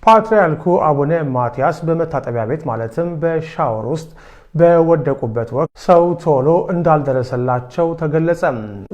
ፓትርያርኩ አቡነ ማትያስ በመታጠቢያ ቤት ማለትም በሻወር ውስጥ በወደቁበት ወቅት ሰው ቶሎ እንዳልደረሰላቸው ተገለጸ።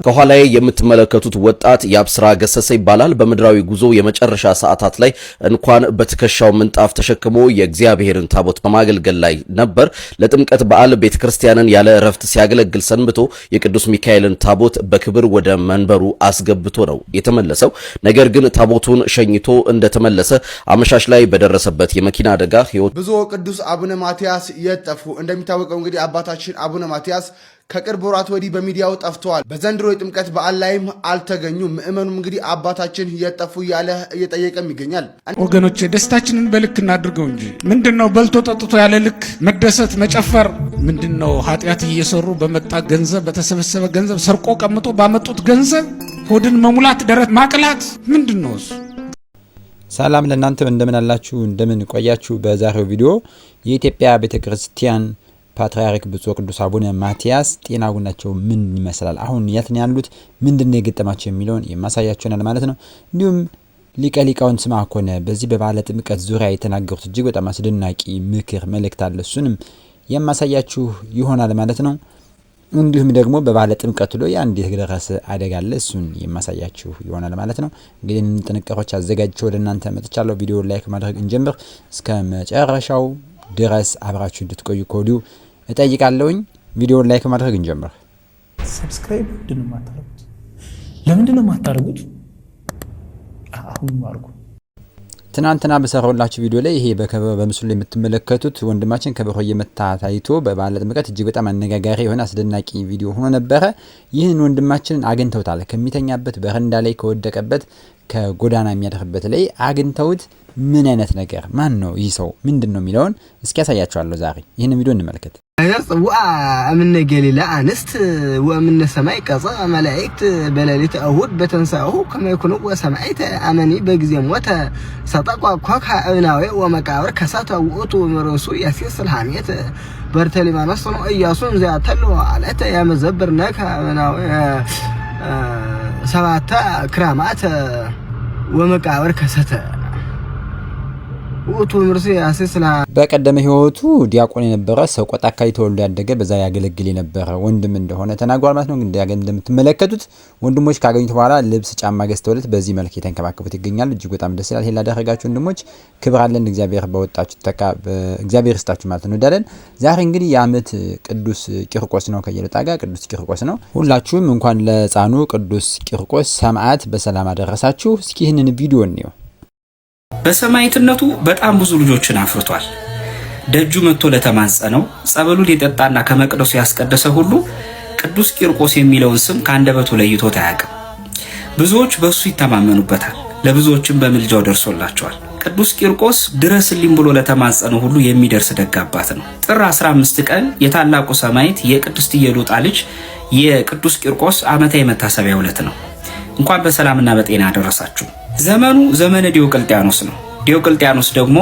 ከኋላዬ የምትመለከቱት ወጣት ያብስራ ገሰሰ ይባላል። በምድራዊ ጉዞ የመጨረሻ ሰዓታት ላይ እንኳን በትከሻው ምንጣፍ ተሸክሞ የእግዚአብሔርን ታቦት በማገልገል ላይ ነበር። ለጥምቀት በዓል ቤተክርስቲያንን ያለ እረፍት ሲያገለግል ሰንብቶ የቅዱስ ሚካኤልን ታቦት በክብር ወደ መንበሩ አስገብቶ ነው የተመለሰው። ነገር ግን ታቦቱን ሸኝቶ እንደተመለሰ አመሻሽ ላይ በደረሰበት የመኪና አደጋ ሕይወት ብዙ ቅዱስ አቡነ ማትያስ የጠፉ እንደሚታወቀው እንግዲህ አባታችን አቡነ ማትያስ ከቅርብ ወራት ወዲህ በሚዲያው ጠፍተዋል። በዘንድሮ የጥምቀት በዓል ላይም አልተገኙም። ምእመኑም እንግዲህ አባታችን የጠፉ ያለ እየጠየቀም ይገኛል። ወገኖቼ ደስታችንን በልክ እናድርገው እንጂ ምንድነው በልቶ ጠጥቶ ያለ ልክ መደሰት መጨፈር? ምንድነው ኃጢአት እየሰሩ በመጣ ገንዘብ በተሰበሰበ ገንዘብ ሰርቆ ቀምጦ ባመጡት ገንዘብ ሆድን መሙላት ደረት ማቅላት ምንድነው እሱ? ሰላም ለእናንተ እንደምን አላችሁ እንደምን ቆያችሁ። በዛሬው ቪዲዮ የኢትዮጵያ ቤተክርስቲያን ፓትርያርክ ብፁዕ ቅዱስ አቡነ ማትያስ ጤና ጉናቸው ምን ይመስላል፣ አሁን የት ነው ያሉት፣ ምንድነው የገጠማቸው የሚለውን የማሳያችሁ ነው ማለት ነው። እንዲሁም ሊቀ ሊቃውንት ስምዐኮነ በዚህ በበዓለ ጥምቀት ዙሪያ የተናገሩት እጅግ በጣም አስደናቂ ምክር መልእክት አለ። እሱንም የማሳያችሁ ይሆናል ማለት ነው። እንዲሁም ደግሞ በበዓለ ጥምቀት ላይ አንድ የተደረሰ አደጋ አለ። እሱን የማሳያችሁ ይሆናል ማለት ነው። እንግዲህ ጥንቅሮች አዘጋጅቼ ወደ እናንተ መጥቻለሁ። ቪዲዮ ላይክ ማድረግ እንጀምር። እስከ መጨረሻው ድረስ አብራችሁ እንድትቆዩ ከወዲሁ እጠይቃለሁኝ። ቪዲዮ ላይክ ማድረግ እንጀምር። ሰብስክራይብ ለምንድን ነው የማታደርጉት? አሁን ማርኩ። ትናንትና በሰራሁላችሁ ቪዲዮ ላይ ይሄ በምስሉ ላይ የምትመለከቱት ወንድማችን ከበሮ እየመታ ታይቶ በበዓለ ጥምቀት እጅግ በጣም አነጋጋሪ የሆነ አስደናቂ ቪዲዮ ሆኖ ነበረ። ይህን ወንድማችንን አግኝተውታል። ከሚተኛበት በረንዳ ላይ ከወደቀበት ከጎዳና የሚያደርበት ላይ አግኝተውት ምን አይነት ነገር ማን ነው ይህ ሰው ምንድነው የሚለውን እስኪ ያሳያችኋለሁ። ዛሬ ይህን ቪዲዮ እንመልከት። يصوى من جليلا أنست ومن السماء قصة ملائكة بلاليت أهود بتنساه كما يكونوا وسمعت أمني بجزي موتا ستقوى كوكها أبناوي ومكاور كساتا وأتو مرسو يسيس الحانية برتلي ما نصنو إياسون زي أتلو على يا مزبرناك أبناوي سبعتا كرامات ومكاور كساتا በቀደመ ህይወቱ ዲያቆን የነበረ ሰው ቆጣ አካባቢ ተወልዶ ያደገ በዛ ያገለግል የነበረ ወንድም እንደሆነ ተናግሯል ማለት ነው። እንግዲህ እንደምትመለከቱት ወንድሞች ካገኙት በኋላ ልብስ ጫማ ገዝተውለት በዚህ መልክ የተንከባከቡት ይገኛሉ። እጅግ በጣም ደስ ይላል። ይሄን ላደረጋችሁ ወንድሞች ክብር አለን። እግዚአብሔር በወጣችሁ ተካ እግዚአብሔር ይስጣችሁ ማለት ነው። ዳለን ዛሬ እንግዲህ የዓመት ቅዱስ ቂርቆስ ነው። ከየለጣ ጋር ቅዱስ ቂርቆስ ነው። ሁላችሁም እንኳን ለጻኑ ቅዱስ ቂርቆስ ሰማዕት በሰላም አደረሳችሁ። እስኪ ይህንን ቪዲዮ እንየው። በሰማዕትነቱ በጣም ብዙ ልጆችን አፍርቷል። ደጁ መጥቶ ለተማጸነው ጸበሉን የጠጣና ከመቅደሱ ያስቀደሰ ሁሉ ቅዱስ ቂርቆስ የሚለውን ስም ከአንደበቱ ለይቶት አያውቅም። ብዙዎች በሱ ይተማመኑበታል። ለብዙዎችም በምልጃው ደርሶላቸዋል። ቅዱስ ቂርቆስ ድረስልኝ ብሎ ለተማጸነው ሁሉ የሚደርስ ደግ አባት ነው። ጥር 15 ቀን የታላቁ ሰማዕት የቅድስት ኢየሉጣ ልጅ የቅዱስ ቂርቆስ ዓመታዊ መታሰቢያ ዕለት ነው። እንኳን በሰላምና በጤና አደረሳችሁ። ዘመኑ ዘመነ ዲዮቅልጥያኖስ ነው። ዲዮቅልጥያኖስ ደግሞ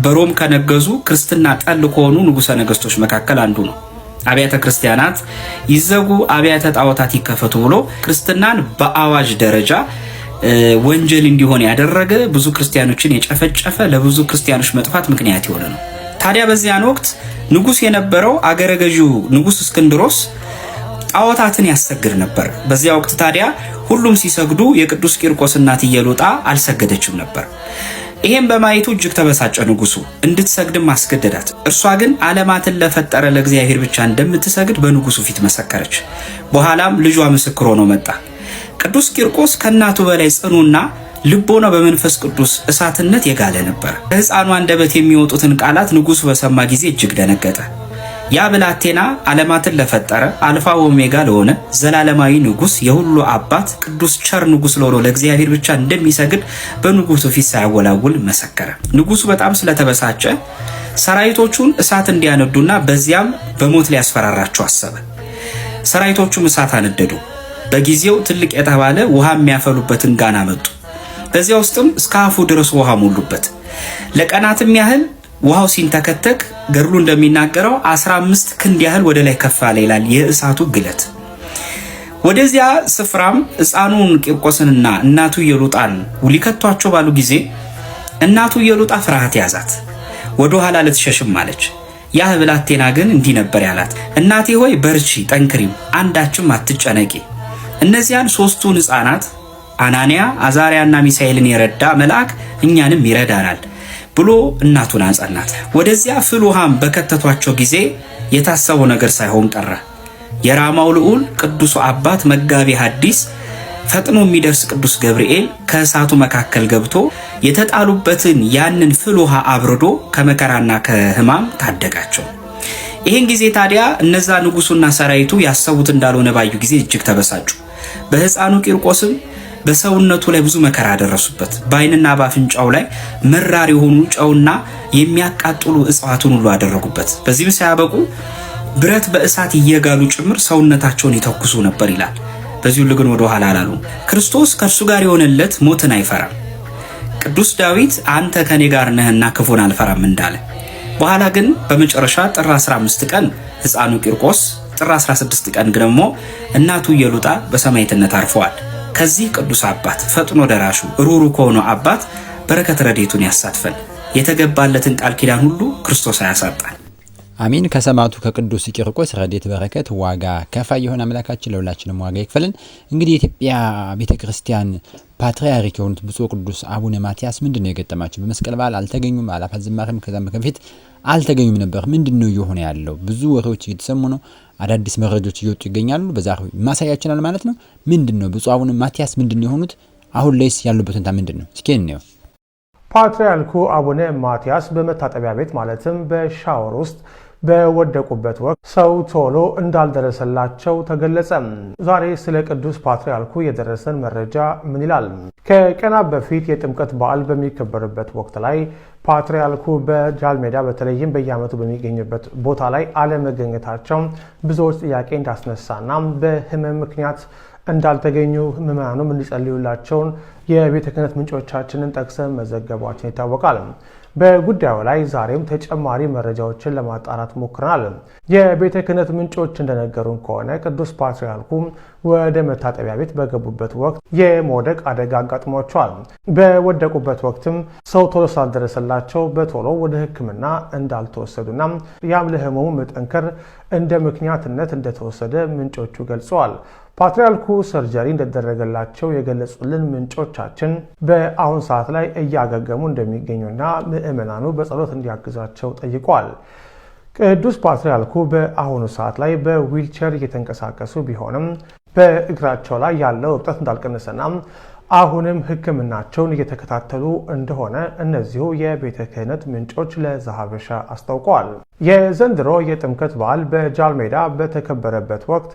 በሮም ከነገዙ ክርስትና ጠል ከሆኑ ንጉሠ ነገሥቶች መካከል አንዱ ነው። አብያተ ክርስቲያናት ይዘጉ፣ አብያተ ጣዖታት ይከፈቱ ብሎ ክርስትናን በአዋጅ ደረጃ ወንጀል እንዲሆን ያደረገ ብዙ ክርስቲያኖችን የጨፈጨፈ ለብዙ ክርስቲያኖች መጥፋት ምክንያት የሆነ ነው። ታዲያ በዚያን ወቅት ንጉሥ የነበረው አገረ ገዢው ንጉሥ እስክንድሮስ ጣዖታትን ያሰግድ ነበር። በዚያ ወቅት ታዲያ ሁሉም ሲሰግዱ የቅዱስ ቂርቆስ እናት ኢየሉጣ አልሰገደችም ነበር። ይሄን በማየቱ እጅግ ተበሳጨ ንጉሱ። እንድትሰግድም አስገደዳት። እርሷ ግን ዓለማትን ለፈጠረ ለእግዚአብሔር ብቻ እንደምትሰግድ በንጉሱ ፊት መሰከረች። በኋላም ልጇ ምስክር ሆኖ መጣ። ቅዱስ ቂርቆስ ከእናቱ በላይ ጽኑና ልቦና በመንፈስ ቅዱስ እሳትነት የጋለ ነበር። ከሕፃኑ አንደበት የሚወጡትን ቃላት ንጉሱ በሰማ ጊዜ እጅግ ደነገጠ። ያ ብላቴና ዓለማትን ለፈጠረ አልፋ ኦሜጋ ለሆነ ዘላለማዊ ንጉስ የሁሉ አባት ቅዱስ ቸር ንጉስ ለሆነ ለእግዚአብሔር ብቻ እንደሚሰግድ በንጉሱ ፊት ሳያወላውል መሰከረ። ንጉሱ በጣም ስለተበሳጨ ሰራዊቶቹን እሳት እንዲያነዱና በዚያም በሞት ሊያስፈራራቸው አሰበ። ሰራዊቶቹም እሳት አነደዱ። በጊዜው ትልቅ የተባለ ውሃ የሚያፈሉበትን ጋን አመጡ። በዚያ ውስጥም እስከ አፉ ድረስ ውሃ ሞሉበት። ለቀናትም ያህል ውሃው ሲንተከተክ ገድሉ እንደሚናገረው 15 ክንድ ያህል ወደ ላይ ከፍ አለ ይላል የእሳቱ ግለት። ወደዚያ ስፍራም ሕፃኑን ቂርቆስንና እናቱ ኢየሉጣን ሊከቷቸው ባሉ ጊዜ እናቱ ኢየሉጣ ፍርሃት ያዛት፣ ወደ ኋላ ልትሸሽም አለች። ያ ብላቴና ግን እንዲህ ነበር ያላት፣ እናቴ ሆይ በርቺ፣ ጠንክሪም፣ አንዳችም አትጨነቂ። እነዚያን ሶስቱን ሕፃናት አናንያ፣ አዛርያና ሚሳኤልን የረዳ መልአክ እኛንም ይረዳናል ብሎ እናቱን አጸናት። ወደዚያ ፍል ውሃም በከተቷቸው ጊዜ የታሰበው ነገር ሳይሆን ቀረ። የራማው ልዑል ቅዱሱ አባት መጋቢ ሐዲስ ፈጥኖ የሚደርስ ቅዱስ ገብርኤል ከእሳቱ መካከል ገብቶ የተጣሉበትን ያንን ፍል ውሃ አብርዶ ከመከራና ከሕማም ታደጋቸው። ይህን ጊዜ ታዲያ እነዛ ንጉሱና ሰራዊቱ ያሰቡት እንዳልሆነ ባዩ ጊዜ እጅግ ተበሳጩ። በሕፃኑ ቂርቆስም በሰውነቱ ላይ ብዙ መከራ አደረሱበት። በዓይንና በአፍንጫው ላይ መራር የሆኑ ጨውና የሚያቃጥሉ እጽዋትን ሁሉ አደረጉበት። በዚህም ሳያበቁ ብረት በእሳት እየጋሉ ጭምር ሰውነታቸውን ይተኩሱ ነበር ይላል። በዚህ ሁሉ ግን ወደ ኋላ አላሉ። ክርስቶስ ከእርሱ ጋር የሆነለት ሞትን አይፈራም። ቅዱስ ዳዊት አንተ ከኔ ጋር ነህና ክፉን አልፈራም እንዳለ፣ በኋላ ግን በመጨረሻ ጥር 15 ቀን ሕፃኑ ቂርቆስ፣ ጥር 16 ቀን ደግሞ እናቱ ኢየሉጣ በሰማዕትነት አርፈዋል። ከዚህ ቅዱስ አባት ፈጥኖ ደራሹ ሩሩ ከሆነው አባት በረከት ረድኤቱን ያሳትፈን። የተገባለትን ቃል ኪዳን ሁሉ ክርስቶስ አያሳጣን። አሚን። ከሰማዕቱ ከቅዱስ ቂርቆስ ረድኤት በረከት ዋጋ ከፋይ የሆነ አምላካችን ለሁላችንም ዋጋ ይክፈልን። እንግዲህ የኢትዮጵያ ቤተክርስቲያን ፓትርያርክ የሆኑት ብፁዕ ቅዱስ አቡነ ማትያስ ምንድነው የገጠማቸው? በመስቀል በዓል አልተገኙም። አላፋት ዝማሬም ከዛም በፊት አልተገኙም ነበር። ምንድነው እየሆነ ያለው? ብዙ ወሬዎች እየተሰሙ ነው። አዳዲስ መረጃዎች እየወጡ ይገኛሉ። በዛሬው ማሳያችናል ማለት ነው። ምንድነው ብፁዕ አቡነ ማትያስ ምንድነው የሆኑት? አሁን ላይስ ያሉበት ሁኔታ ምንድነው? እስኪ እንየው። ፓትርያርኩ አቡነ ማትያስ በመታጠቢያ ቤት ማለትም በሻወር ውስጥ በወደቁበት ወቅት ሰው ቶሎ እንዳልደረሰላቸው ተገለጸ። ዛሬ ስለ ቅዱስ ፓትርያርኩ የደረሰን መረጃ ምን ይላል? ከቀናት በፊት የጥምቀት በዓል በሚከበርበት ወቅት ላይ ፓትርያርኩ በጃልሜዳ በተለይም በየዓመቱ በሚገኙበት ቦታ ላይ አለመገኘታቸው ብዙዎች ጥያቄ እንዳስነሳና በሕመም ምክንያት እንዳልተገኙ ምዕመናኑም እንዲጸልዩላቸውን የቤተ ክህነት ምንጮቻችንን ጠቅሰን መዘገባችን ይታወቃል። በጉዳዩ ላይ ዛሬም ተጨማሪ መረጃዎችን ለማጣራት ሞክረናል። የቤተ ክህነት ምንጮች እንደነገሩን ከሆነ ቅዱስ ፓትርያርኩ ወደ መታጠቢያ ቤት በገቡበት ወቅት የመውደቅ አደጋ አጋጥሟቸዋል። በወደቁበት ወቅትም ሰው ቶሎ ስላልደረሰላቸው በቶሎ ወደ ሕክምና እንዳልተወሰዱና ያም ለህመሙ መጠንከር እንደ ምክንያትነት እንደተወሰደ ምንጮቹ ገልጸዋል። ፓትርያርኩ ሰርጀሪ እንደተደረገላቸው የገለጹልን ምንጮቻችን በአሁን ሰዓት ላይ እያገገሙ እንደሚገኙና ምዕመናኑ በጸሎት እንዲያግዛቸው ጠይቋል። ቅዱስ ፓትርያርኩ በአሁኑ ሰዓት ላይ በዊልቸር እየተንቀሳቀሱ ቢሆንም በእግራቸው ላይ ያለው እብጠት እንዳልቀነሰና አሁንም ሕክምናቸውን እየተከታተሉ እንደሆነ እነዚሁ የቤተ ክህነት ምንጮች ለዛሀበሻ አስታውቀዋል። የዘንድሮ የጥምቀት በዓል በጃልሜዳ በተከበረበት ወቅት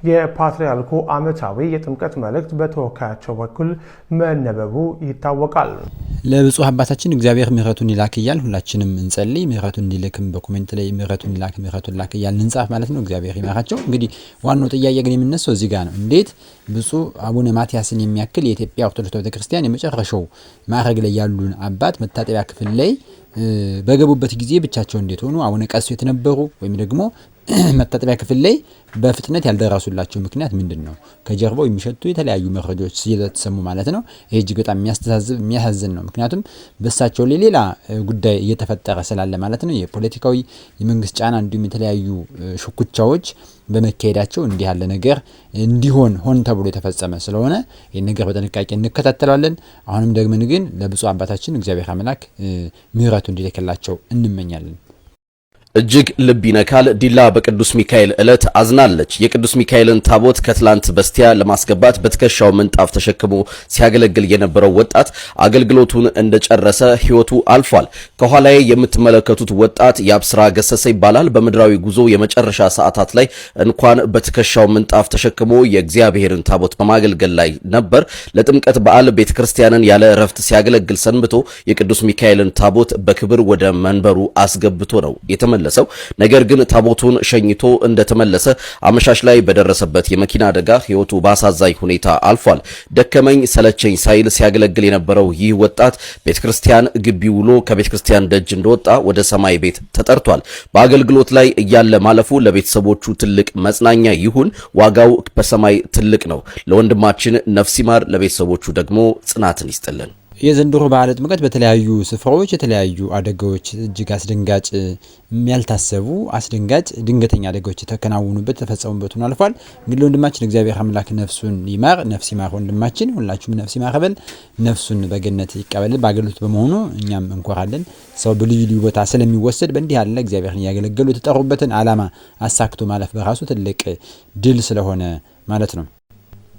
የፓትርያርኩ ዓመታዊ የጥምቀት መልእክት በተወካያቸው በኩል መነበቡ ይታወቃል። ለብፁዕ አባታችን እግዚአብሔር ምሕረቱን ይላክ እያል ሁላችንም እንጸልይ። ምሕረቱን እንዲልክም በኮሜንት ላይ ምሕረቱን ይላክ ምሕረቱን ላክ እያል እንጻፍ ማለት ነው። እግዚአብሔር ይማራቸው። እንግዲህ ዋናው ጥያቄ ግን የሚነሳው እዚህ ጋር ነው። እንዴት ብፁዕ አቡነ ማትያስን የሚያክል የኢትዮጵያ ኦርቶዶክስ ቤተክርስቲያን የመጨረሻው ማዕረግ ላይ ያሉን አባት መታጠቢያ ክፍል ላይ በገቡበት ጊዜ ብቻቸው እንዴት ሆኑ? አቡነ ቀሲስ የተነበሩ ወይም ደግሞ መታጠቢያ ክፍል ላይ በፍጥነት ያልደረሱላቸው ምክንያት ምንድን ነው? ከጀርባው የሚሸቱ የተለያዩ መረጃዎች ስለተሰሙ ማለት ነው። ይሄ እጅግ በጣም የሚያሳዝን ነው። ምክንያቱም በእሳቸው ላይ ሌላ ጉዳይ እየተፈጠረ ስላለ ማለት ነው። የፖለቲካዊ የመንግስት ጫና እንዲሁም የተለያዩ ሽኩቻዎች በመካሄዳቸው እንዲህ ያለ ነገር እንዲሆን ሆን ተብሎ የተፈጸመ ስለሆነ ይህን ነገር በጥንቃቄ እንከታተላለን። አሁንም ደግመን ግን ለብፁዕ አባታችን እግዚአብሔር አምላክ ምሕረቱ እንዲልክላቸው እንመኛለን። እጅግ ልብ ይነካል። ዲላ በቅዱስ ሚካኤል ዕለት አዝናለች። የቅዱስ ሚካኤልን ታቦት ከትላንት በስቲያ ለማስገባት በትከሻው ምንጣፍ ተሸክሞ ሲያገለግል የነበረው ወጣት አገልግሎቱን እንደጨረሰ ሕይወቱ አልፏል። ከኋላዬ የምትመለከቱት ወጣት የአብስራ ገሰሰ ይባላል። በምድራዊ ጉዞ የመጨረሻ ሰዓታት ላይ እንኳን በትከሻው ምንጣፍ ተሸክሞ የእግዚአብሔርን ታቦት በማገልገል ላይ ነበር። ለጥምቀት በዓል ቤተክርስቲያንን ያለ እረፍት ሲያገለግል ሰንብቶ የቅዱስ ሚካኤልን ታቦት በክብር ወደ መንበሩ አስገብቶ ነው የተመለሰው። ነገር ግን ታቦቱን ሸኝቶ እንደተመለሰ አመሻሽ ላይ በደረሰበት የመኪና አደጋ ሕይወቱ በአሳዛኝ ሁኔታ አልፏል። ደከመኝ ሰለቸኝ ሳይል ሲያገለግል የነበረው ይህ ወጣት ቤተክርስቲያን ግቢ ውሎ ከቤተክርስቲያን ደጅ እንደወጣ ወደ ሰማይ ቤት ተጠርቷል። በአገልግሎት ላይ እያለ ማለፉ ለቤተሰቦቹ ትልቅ መጽናኛ ይሁን፣ ዋጋው በሰማይ ትልቅ ነው። ለወንድማችን ነፍስ ይማር፣ ለቤተሰቦቹ ደግሞ ጽናትን ይስጥልን። የዘንድሮ በዓለ ጥምቀት በተለያዩ ስፍራዎች የተለያዩ አደጋዎች እጅግ አስደንጋጭ ያልታሰቡ አስደንጋጭ ድንገተኛ አደጋዎች ተከናወኑበት ተፈጸሙበት ሆኖ አልፏል። እንግዲህ ወንድማችን እግዚአብሔር አምላክ ነፍሱን ይማር፣ ነፍስ ይማር ወንድማችን። ሁላችሁም ነፍስ ይማር በል፣ ነፍሱን በገነት ይቀበል። ባገሉት በመሆኑ እኛም እንኮራለን። ሰው በልዩ ልዩ ቦታ ስለሚወሰድ በእንዲህ ያለ እግዚአብሔርን ያገለገሉ የተጠሩበትን ዓላማ አሳክቶ ማለፍ በራሱ ትልቅ ድል ስለሆነ ማለት ነው።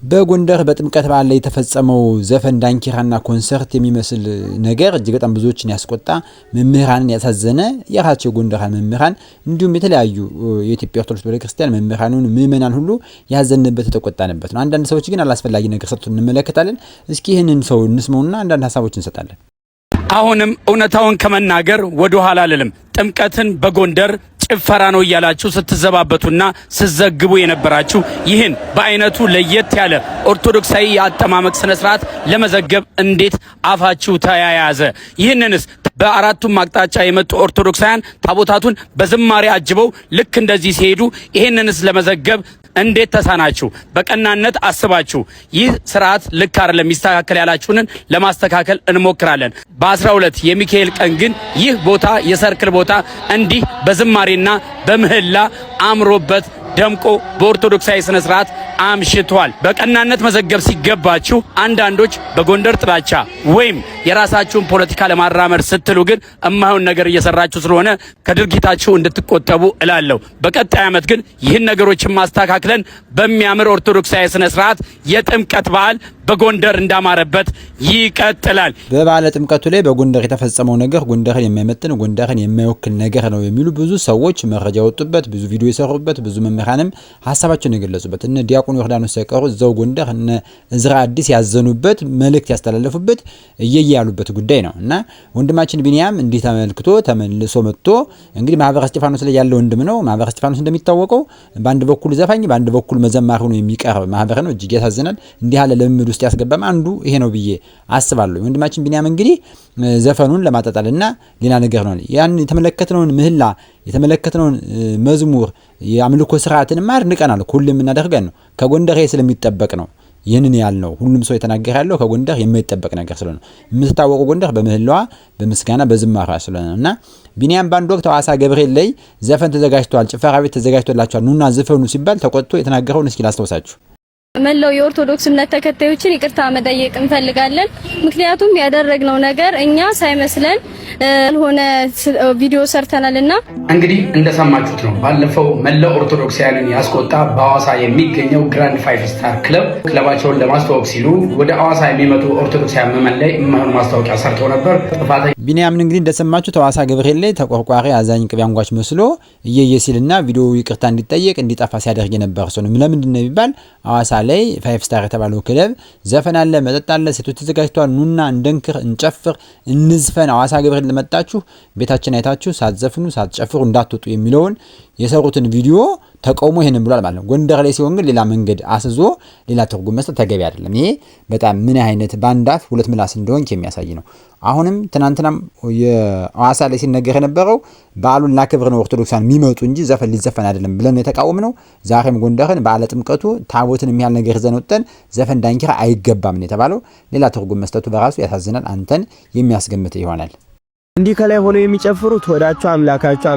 በጎንደር በጥምቀት በዓል ላይ የተፈጸመው ዘፈን ዳንኪራና ኮንሰርት የሚመስል ነገር እጅግ በጣም ብዙዎችን ያስቆጣ መምህራንን ያሳዘነ የራሳቸው ጎንደር መምህራን እንዲሁም የተለያዩ የኢትዮጵያ ኦርቶዶክስ ቤተክርስቲያን መምህራኑን ምእመናን ሁሉ ያዘነበት ተቆጣነበት ነው። አንዳንድ ሰዎች ግን አላስፈላጊ ነገር ሰጥቶ እንመለከታለን። እስኪ ይህንን ሰው እንስመውና አንዳንድ ሀሳቦች እንሰጣለን። አሁንም እውነታውን ከመናገር ወደ ኋላ አልልም። ጥምቀትን በጎንደር ጭፈራ ነው እያላችሁ ስትዘባበቱና ስትዘግቡ የነበራችሁ ይህን በአይነቱ ለየት ያለ ኦርቶዶክሳዊ የአጠማመቅ ስነ ስርዓት ለመዘገብ እንዴት አፋችሁ ተያያዘ? ይህንንስ በአራቱም አቅጣጫ የመጡ ኦርቶዶክሳውያን ታቦታቱን በዝማሬ አጅበው ልክ እንደዚህ ሲሄዱ ይህንንስ ለመዘገብ እንዴት ተሳናችሁ? በቀናነት አስባችሁ ይህ ስርዓት ልክ አይደለም የሚስተካከል ያላችሁንን ለማስተካከል እንሞክራለን። በ12 የሚካኤል ቀን ግን ይህ ቦታ የሰርክል ቦታ እንዲህ በዝማሬና በምህላ አምሮበት ደምቆ በኦርቶዶክሳዊ ስነ ስርዓት አምሽቷል። በቀናነት መዘገብ ሲገባችሁ አንዳንዶች በጎንደር ጥላቻ ወይም የራሳችሁን ፖለቲካ ለማራመድ ስትሉ ግን እማይሆን ነገር እየሰራችሁ ስለሆነ ከድርጊታችሁ እንድትቆጠቡ እላለሁ። በቀጣይ ዓመት ግን ይህን ነገሮችን ማስተካክለን በሚያምር ኦርቶዶክሳዊ ስነ ስርዓት የጥምቀት በዓል በጎንደር እንዳማረበት ይቀጥላል። በበዓለ ጥምቀቱ ላይ በጎንደር የተፈጸመው ነገር ጎንደርን የማይመጥን ጎንደርን የማይወክል ነገር ነው የሚሉ ብዙ ሰዎች መረጃ ወጡበት፣ ብዙ ቪዲዮ የሰሩበት፣ ብዙ መምህራንም ሀሳባቸውን የገለጹበት እነ ዲያቆን ዮርዳኖስ ሳይቀሩ እዛው ጎንደር እነ እዝራ አዲስ ያዘኑበት መልእክት ያስተላለፉበት እየያሉበት ጉዳይ ነው እና ወንድማችን ቢኒያም እንዲህ ተመልክቶ ተመልሶ መጥቶ እንግዲህ ማህበረ እስጢፋኖስ ላይ ያለው ወንድም ነው። ማህበረ እስጢፋኖስ እንደሚታወቀው በአንድ በኩል ዘፋኝ በአንድ በኩል መዘማር ሆኖ የሚቀርብ ማህበር ነው። እጅግ ያሳዝናል። እንዲህ ያለ ልምምድ ውስጥ ያስገባም አንዱ ይሄ ነው ብዬ አስባለሁ። ወንድማችን ቢኒያም እንግዲህ ዘፈኑን ለማጣጣልና ሌላ ነገር ነው ያን የተመለከተውን ምህላ የተመለከተውን መዝሙር የአምልኮ ስርዓትን ማድንቀናል። ሁሉም እናደርገን ነው ከጎንደር ስለሚጠበቅ ነው ይህንን ያልነው። ሁሉም ሰው የተናገረ ያለው ከጎንደር የማይጠበቅ ነገር ስለሆነ የምትታወቀው ጎንደር በምህላዋ በምስጋና በዝማሬ ስለሆነ እና ቢኒያም ባንድ ወቅት ሐዋሳ ገብርኤል ላይ ዘፈን ተዘጋጅቷል፣ ጭፈራ ቤት ተዘጋጅቶላችኋል ኑና ዘፈኑ ሲባል ተቆጥቶ የተናገረውን እስኪ ላስታውሳችሁ። መላው የኦርቶዶክስ እምነት ተከታዮችን ይቅርታ መጠየቅ እንፈልጋለን። ምክንያቱም ያደረግነው ነገር እኛ ሳይመስለን ያልሆነ ቪዲዮ ሰርተናልና እንግዲህ እንደሰማችሁት ነው። ባለፈው መላው ኦርቶዶክሳውያንን ያስቆጣ በሐዋሳ የሚገኘው ግራንድ 5 ስታር ክለባቸውን ለማስተዋወቅ ሲሉ ወደ ሐዋሳ የሚመጡ ኦርቶዶክሳውያን ምዕመናን ላይ የማይሆን ማስታወቂያ ሰርተው ነበር። ቢኒያምን እንግዲህ እንደሰማችሁት ሐዋሳ ገብርኤል ላይ ተቆርቋሪ አዛኝ ቅቤ አንጓች መስሎ እየየ ሲልና ቪዲዮ ይቅርታ እንዲጠየቅ እንዲጠፋ ሲያደርግ የነበር ሰው ነው። ለምንድን ነው ቢባል ሐዋሳ ላይ 5 ስታር የተባለው ክለብ ዘፈን አለ፣ መጠጥ አለ፣ ሴቶች ተዘጋጅተዋል፣ ኑና እንደንክር፣ እንጨፍር፣ እንዝፈን። ሐዋሳ ገብርኤል ለመጣችሁ ቤታችን አይታችሁ ሳትዘፍኑ ሳትጨፍሩ እንዳትወጡ የሚለውን የሰሩትን ቪዲዮ ተቃውሞ ይሄንን ብሏል ማለት ነው። ጎንደር ላይ ሲሆን ግን ሌላ መንገድ አስዞ ሌላ ትርጉም መስጠት ተገቢ አይደለም። ይሄ በጣም ምን አይነት ባንዳፍ ሁለት ምላስ እንደሆነ የሚያሳይ ነው። አሁንም ትናንትናም የሐዋሳ ላይ ሲነገር የነበረው በዓሉን ላክብር ነው ኦርቶዶክሳን የሚመጡ እንጂ ዘፈን ሊዘፈን አይደለም ብለን የተቃወም ነው። ዛሬም ጎንደርን በዓለ ጥምቀቱ ታቦትን የሚያል ነገር ይዘን ወጥተን ዘፈን ዳንኪራ አይገባም ነው የተባለው። ሌላ ትርጉም መስጠቱ በራሱ ያሳዝናል። አንተን የሚያስገምት ይሆናል። እንዲህ ከላይ ሆኖ የሚጨፍሩት ሆዳቸው አምላካቸው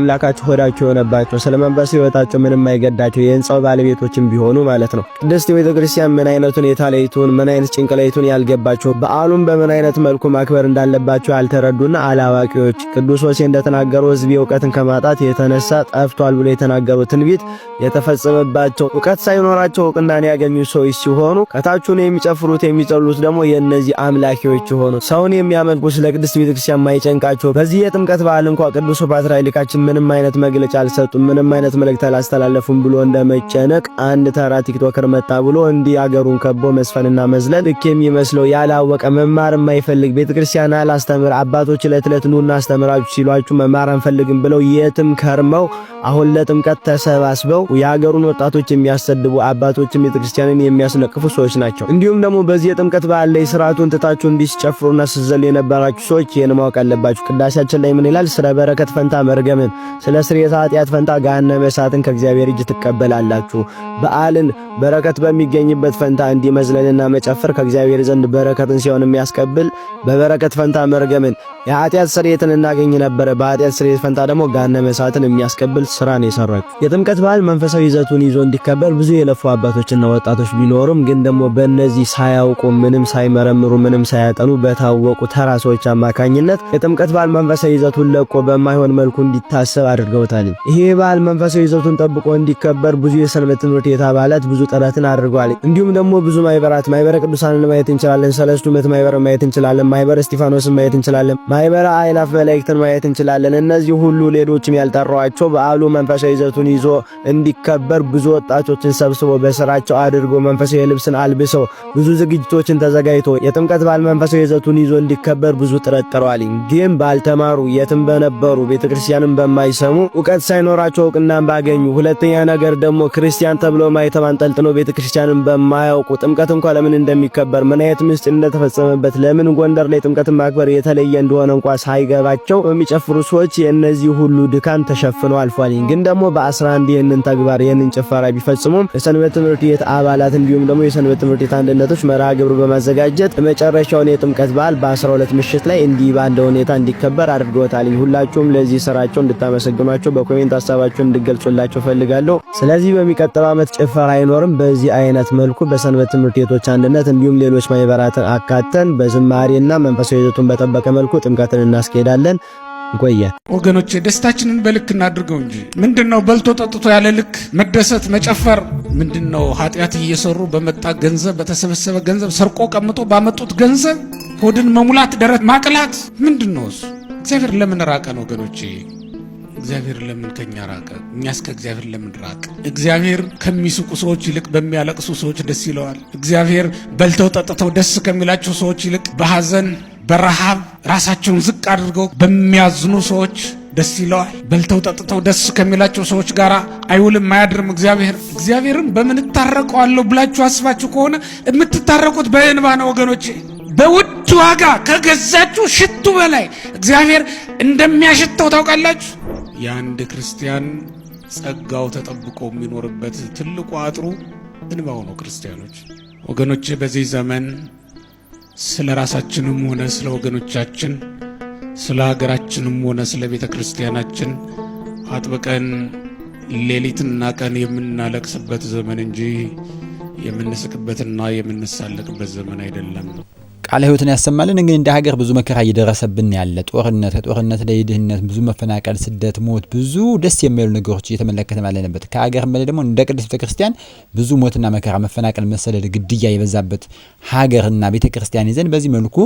ሆዳቸው የሆነባቸው ስለመንፈስ ህይወታቸው ምንም አይገዳቸው የህንጻው ባለቤቶችም ቢሆኑ ማለት ነው። ቅድስት ቤተክርስቲያን ምን አይነቱን የታለይቱን ምን አይነት ጭንቅላይቱን ያልገባቸው በዓሉን በምን አይነት መልኩ ማክበር እንዳለባቸው ያልተረዱና አላዋቂዎች ቅዱስ ሆሴዕ እንደተናገረው ህዝብ እውቀትን ከማጣት የተነሳ ጠፍቷል ብሎ የተናገሩት ትንቢት የተፈጸመባቸው እውቀት ሳይኖራቸው እውቅናን ያገኙ ሰዎች ሲሆኑ ከታቹን የሚጨፍሩት የሚጸሉት ደግሞ የነዚህ አምላኪዎች ሆኑ ሰውን የሚያመልኩ ስለ ቅድስት ቤተክርስቲያን ማይጨንቃቸው በዚህ የጥምቀት በዓል እንኳን ቅዱስ ፓትርያርካችን ምንም አይነት መግለጫ አልሰጡም፣ ምንም አይነት መልእክት አላስተላለፉም ብሎ እንደመጨነቅ አንድ ተራ ቲክቶከር መጣ ብሎ እንዲህ አገሩን ከቦ መስፈንና መዝለል ልክ የሚመስለው ያላወቀ መማር የማይፈልግ ቤተክርስቲያን አላስተምር አባቶች ዕለት ኑና አስተምራችሁ ሲሏችሁ መማር አንፈልግም ብለው የትም ከርመው አሁን ለጥምቀት ተሰባስበው የሀገሩን ወጣቶች የሚያሰድቡ አባቶችም ቤተክርስቲያንን የሚያስነቅፉ ሰዎች ናቸው። እንዲሁም ደግሞ በዚህ የጥምቀት በዓል ላይ ስርዓቱን ትታችሁ እንዲጨፍሩና ሲዘሉ የነበራችሁ ሰዎች ይሄን ማወቅ አለባችሁ። ቅዳሴያችን ላይ ምን ይላል? ስለ በረከት ፈንታ መርገምን፣ ስለ ስርየተ ኃጢአት ፈንታ ገሃነመ እሳትን ከእግዚአብሔር እጅ ትቀበላላችሁ። በዓልን በረከት በሚገኝበት ፈንታ እንዲመዝለልና መጨፈር ከእግዚአብሔር ዘንድ በረከትን ሲሆን የሚያስቀብል በበረከት ፈንታ መርገምን የኃጢአት ስርየትን እናገኝ ነበር። በኃጢአት ስርየት ፈንታ ደግሞ ገሃነመ እሳትን የሚያስቀብል ስራን የሰራችሁ። የጥምቀት በዓል መንፈሳዊ ይዘቱን ይዞ እንዲከበር ብዙ የለፉ አባቶችና ወጣቶች ቢኖሩም ግን ደግሞ በእነዚህ ሳያውቁ ምንም ሳይመረምሩ ምንም ሳያጠኑ በታወቁ ተራ ሰዎች አማካኝነት የጥምቀት በዓል መንፈሳዊ ይዘቱን ለቆ በማይሆን መልኩ እንዲታሰብ አድርገውታል። ይሄ በዓል መንፈሳዊ ይዘቱን ጠብቆ እንዲከበር ብዙ የሰንበት ትምህርት ቤት አባላት ብዙ ጥረትን አድርገዋል። እንዲሁም ደግሞ ብዙ ማህበራት ማህበረ ቅዱሳንን ማየት እንችላለን፣ ሰለስቱ ምዕት ማህበር ማየት እንችላለን፣ ማህበረ እስጢፋኖስን ማየት እንችላለን፣ ማህበረ አእላፍ መላእክትን ማየት እንችላለን። እነዚህ ሁሉ ሌሎችም ያልጠራዋቸው በዓሉ መንፈሳዊ ይዘቱን ይዞ እንዲከበር ብዙ ወጣቶችን ሰብስቦ በስራቸው አድርጎ መንፈሳዊ ልብስን አልብሰው ብዙ ዝግጅቶችን ተዘጋጅቶ የጥምቀት በዓል መንፈሳዊ ይዘቱን ይዞ እንዲከበር ብዙ ጥረት ጥረዋል። ግን ባልተማሩ የትም በነበሩ ቤተክርስቲያንን በማይሰሙ ዕውቀት ሳይኖራቸው ዕውቅናን ባገኙ፣ ሁለተኛ ነገር ደግሞ ክርስቲያን ተብሎ ማይተብ አንጠልጥለው ቤተክርስቲያንን በማያውቁ ጥምቀት እንኳን ለምን እንደሚከበር ምን አይነት ምስጢር እንደተፈጸመበት ለምን ጎንደር ላይ ጥምቀትን ማክበር የተለየ እንደሆነ እንኳን ሳይገባቸው በሚጨፍሩ ሰዎች የእነዚህ ሁሉ ድካም ተሸፍኖ አልፏል። ግን ደግሞ በ11 ይህንን ተግባር ይህንን ጭፈራ ቢፈጽሙም የሰንበት ትምህርት ቤት አባላት እንዲሁም ደግሞ የሰንበት ትምህርት ቤት አንድነቶች መርሃ ግብር በማዘጋጀት መጨረሻውን የጥምቀት በዓል በ12 ምሽት ላይ እንዲህ ባለ ሁኔታ እንዲከበር አድርገውታል። ሁላችሁም ለዚህ ስራቸው እንድታመሰግኗቸው በኮሜንት ሐሳባችሁን እንድገልጹላቸው ፈልጋለሁ። ስለዚህ በሚቀጥለው ዓመት ጭፈራ አይኖርም። በዚህ አይነት መልኩ በሰንበት ትምህርት ቤቶች አንድነት እንዲሁም ሌሎች ማህበራትን አካተን በዝማሬና መንፈሳዊ ይዘቱን በጠበቀ መልኩ ጥምቀትን እናስኬዳለን። ቆየ ወገኖቼ ደስታችንን በልክ እናድርገው እንጂ ምንድነው በልቶ ጠጥቶ ያለ ልክ መደሰት መጨፈር? ምንድነው ኃጢአት እየሰሩ በመጣ ገንዘብ በተሰበሰበ ገንዘብ ሰርቆ ቀምጦ ባመጡት ገንዘብ ሆድን መሙላት ደረት ማቅላት ምንድነው እሱ? እግዚአብሔር ለምን ራቀን ወገኖቼ? እግዚአብሔር ለምን ከኛ ራቀ? እኛስ ከእግዚአብሔር ለምን ራቀ? እግዚአብሔር ከሚስቁ ሰዎች ይልቅ በሚያለቅሱ ሰዎች ደስ ይለዋል። እግዚአብሔር በልተው ጠጥተው ደስ ከሚላቸው ሰዎች ይልቅ በሐዘን በረሃብ ራሳቸውን ዝቅ አድርገው በሚያዝኑ ሰዎች ደስ ይለዋል። በልተው ጠጥተው ደስ ከሚላቸው ሰዎች ጋር አይውልም አያድርም እግዚአብሔር። እግዚአብሔርን በምን እታረቀዋለሁ ብላችሁ አስባችሁ ከሆነ የምትታረቁት በእንባ ነው ወገኖቼ። በውድ ዋጋ ከገዛችሁ ሽቱ በላይ እግዚአብሔር እንደሚያሽተው ታውቃላችሁ። የአንድ ክርስቲያን ጸጋው ተጠብቆ የሚኖርበት ትልቁ አጥሩ እንባው ነው። ክርስቲያኖች ወገኖቼ በዚህ ዘመን ስለ ራሳችንም ሆነ ስለ ወገኖቻችን ስለ ሀገራችንም ሆነ ስለ ቤተ ክርስቲያናችን አጥብቀን ሌሊትና ቀን የምናለቅስበት ዘመን እንጂ የምንስቅበትና የምንሳለቅበት ዘመን አይደለም። ቃለ ሕይወትን ያሰማልን። እንግዲህ እንደ ሀገር ብዙ መከራ እየደረሰብን ያለ ጦርነት፣ ከጦርነት ላይ ድህነት፣ ብዙ መፈናቀል፣ ስደት፣ ሞት፣ ብዙ ደስ የሚሉ ነገሮች እየተመለከተ ያለንበት ከሀገር በላይ ደግሞ እንደ ቅድስት ቤተክርስቲያን ብዙ ሞትና መከራ፣ መፈናቀል፣ መሰደድ፣ ግድያ የበዛበት ሀገርና ቤተክርስቲያን ይዘን በዚህ መልኩ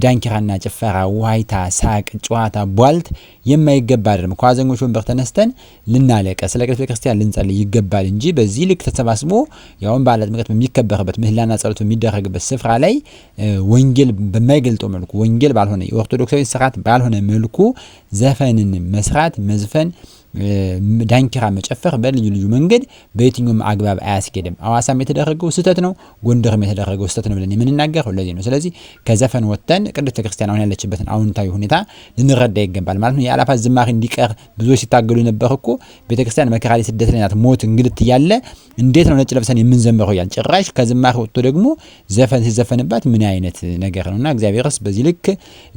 ዳንኪራና ጭፈራ፣ ዋይታ፣ ሳቅ፣ ጨዋታ፣ ቧልት የማይገባ አይደለም። ከዋዘኞች ወንበር ተነስተን ልናለቀ ስለ ቅድስት ቤተክርስቲያን ልንጸልይ ይገባል እንጂ በዚህ ልክ ተሰባስቦ ያውን በዓለ ጥምቀት በሚከበርበት ምህላና ጸሎት በሚደረግበት ስፍራ ላይ ወንጌል በማይገልጠው መልኩ ወንጌል ባልሆነ የኦርቶዶክሳዊ ስርዓት ባልሆነ መልኩ ዘፈንን መስራት መዝፈን ዳንኪራ መጨፈር በልዩ ልዩ መንገድ በየትኛውም አግባብ አያስኬድም። አዋሳም የተደረገው ስተት ነው፣ ጎንደርም የተደረገው ስተት ነው ብለን የምንናገረው ለዚህ ነው። ስለዚህ ከዘፈን ወጥተን ቅድስት ክርስቲያን አሁን ያለችበትን አዎንታዊ ሁኔታ ልንረዳ ይገባል ማለት ነው። የአላፋት ዝማሬ እንዲቀር ብዙዎች ሲታገሉ የነበረ እኮ ቤተክርስቲያን መከራ ላይ ስደት ላይ ናት፣ ሞት እንግልት እያለ እንዴት ነው ነጭ ለብሰን የምንዘምረው? ያን ጭራሽ ከዝማሬ ወጥቶ ደግሞ ዘፈን ሲዘፈንባት ምን አይነት ነገር ነውና እግዚአብሔርስ በዚህ ልክ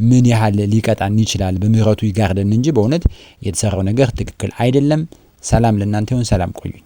ምን ያህል ሊቀጣን ይችላል? በምህረቱ ይጋርደን እንጂ በእውነት የተሰራው ነገር ትክክል አይደለም። ሰላም ለእናንተ ይሁን። ሰላም ቆዩኝ።